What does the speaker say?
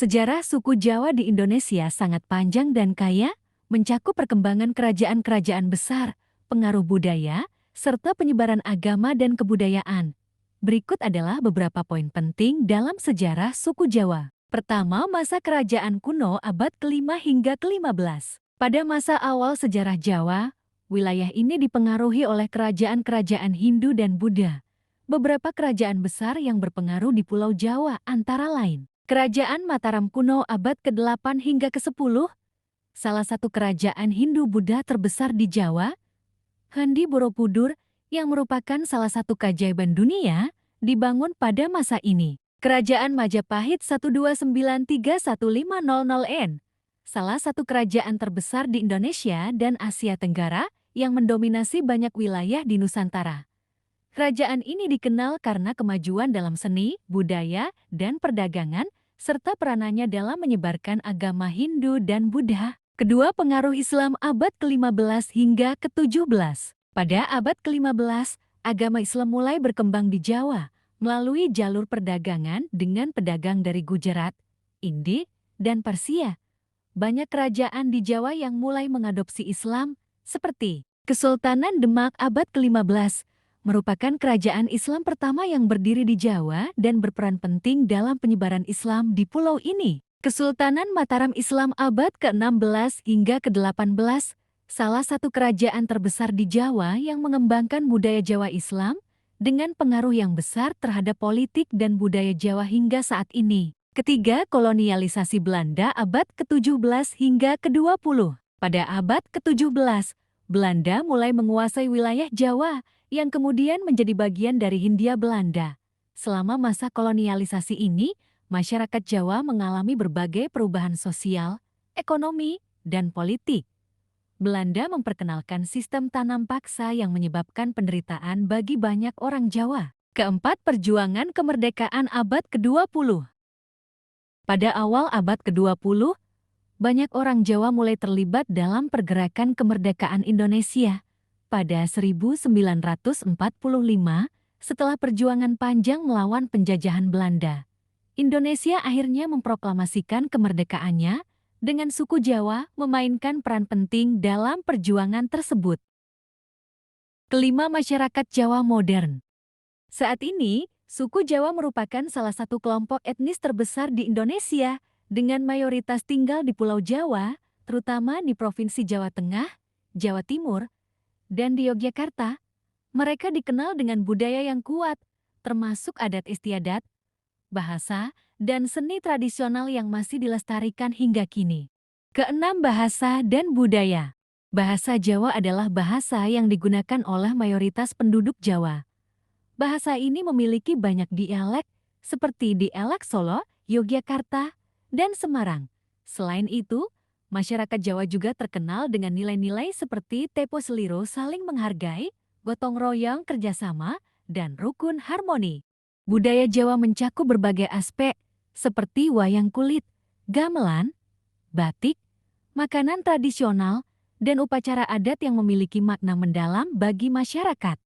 Sejarah suku Jawa di Indonesia sangat panjang dan kaya, mencakup perkembangan kerajaan-kerajaan besar, pengaruh budaya, serta penyebaran agama dan kebudayaan. Berikut adalah beberapa poin penting dalam sejarah suku Jawa. Pertama, masa kerajaan kuno abad ke-5 hingga ke-15. Pada masa awal sejarah Jawa, wilayah ini dipengaruhi oleh kerajaan-kerajaan Hindu dan Buddha. Beberapa kerajaan besar yang berpengaruh di Pulau Jawa antara lain Kerajaan Mataram kuno abad ke-8 hingga ke-10, salah satu kerajaan Hindu-Buddha terbesar di Jawa. Candi Borobudur, yang merupakan salah satu keajaiban dunia, dibangun pada masa ini. Kerajaan Majapahit 1293-1500 N, salah satu kerajaan terbesar di Indonesia dan Asia Tenggara yang mendominasi banyak wilayah di Nusantara. Kerajaan ini dikenal karena kemajuan dalam seni, budaya, dan perdagangan, serta peranannya dalam menyebarkan agama Hindu dan Buddha. Kedua, pengaruh Islam abad ke-15 hingga ke-17. Pada abad ke-15, agama Islam mulai berkembang di Jawa melalui jalur perdagangan dengan pedagang dari Gujarat, India, dan Persia. Banyak kerajaan di Jawa yang mulai mengadopsi Islam, seperti Kesultanan Demak abad ke-15, merupakan kerajaan Islam pertama yang berdiri di Jawa dan berperan penting dalam penyebaran Islam di pulau ini. Kesultanan Mataram Islam abad ke-16 hingga ke-18, salah satu kerajaan terbesar di Jawa yang mengembangkan budaya Jawa Islam dengan pengaruh yang besar terhadap politik dan budaya Jawa hingga saat ini. Ketiga, kolonialisasi Belanda abad ke-17 hingga ke-20. Pada abad ke-17, Belanda mulai menguasai wilayah Jawa yang kemudian menjadi bagian dari Hindia Belanda. Selama masa kolonialisasi ini, masyarakat Jawa mengalami berbagai perubahan sosial, ekonomi, dan politik. Belanda memperkenalkan sistem tanam paksa yang menyebabkan penderitaan bagi banyak orang Jawa. Keempat, perjuangan kemerdekaan abad ke-20. Pada awal abad ke-20, banyak orang Jawa mulai terlibat dalam pergerakan kemerdekaan Indonesia. Pada 1945, setelah perjuangan panjang melawan penjajahan Belanda, Indonesia akhirnya memproklamasikan kemerdekaannya dengan suku Jawa memainkan peran penting dalam perjuangan tersebut. Kelima, masyarakat Jawa modern. Saat ini, suku Jawa merupakan salah satu kelompok etnis terbesar di Indonesia dengan mayoritas tinggal di Pulau Jawa, terutama di Provinsi Jawa Tengah, Jawa Timur, dan di Yogyakarta. Mereka dikenal dengan budaya yang kuat, termasuk adat istiadat, bahasa, dan seni tradisional yang masih dilestarikan hingga kini. Keenam, bahasa dan budaya. Bahasa Jawa adalah bahasa yang digunakan oleh mayoritas penduduk Jawa. Bahasa ini memiliki banyak dialek, seperti dialek Solo, Yogyakarta, dan Semarang. Selain itu, masyarakat Jawa juga terkenal dengan nilai-nilai seperti tempo seliro saling menghargai, gotong royong kerjasama, dan rukun harmoni. Budaya Jawa mencakup berbagai aspek, seperti wayang kulit, gamelan, batik, makanan tradisional, dan upacara adat yang memiliki makna mendalam bagi masyarakat.